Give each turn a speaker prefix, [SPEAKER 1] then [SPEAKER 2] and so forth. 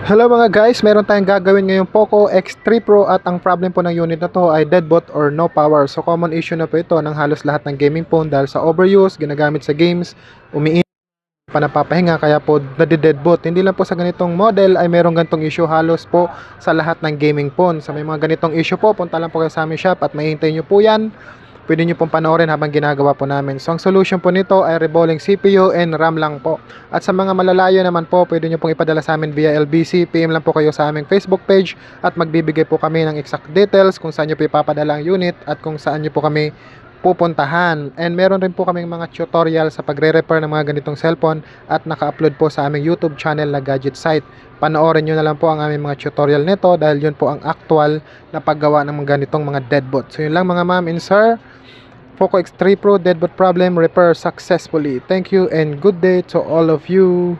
[SPEAKER 1] Hello mga guys, meron tayong gagawin ngayong Poco X3 Pro at ang problem po ng unit na to ay deadboot or no power. So common issue na po ito ng halos lahat ng gaming phone dahil sa overuse, ginagamit sa games, umiinit pa napapahinga kaya po nade-deadboot. Hindi lang po sa ganitong model ay merong ganitong issue halos po sa lahat ng gaming phone. Sa may mga ganitong issue po, punta lang po kayo sa aming shop at mahihintay nyo po yan. Pwede nyo pong panoorin habang ginagawa po namin. So ang solution po nito ay rebolling CPU and RAM lang po. At sa mga malalayo naman po, pwede nyo pong ipadala sa amin via LBC. PM lang po kayo sa aming Facebook page at magbibigay po kami ng exact details kung saan nyo po ipapadala ang unit at kung saan nyo po kami pupuntahan. And meron rin po kaming mga tutorial sa pagre-repair ng mga ganitong cellphone at naka-upload po sa aming YouTube channel na Gadget Site. Panoorin nyo na lang po ang aming mga tutorial nito dahil yun po ang actual na paggawa ng mga ganitong mga deadboot. So yun lang mga ma'am and sir. Poco X3 Pro deadboot problem repair successfully. Thank you and good day to all of you.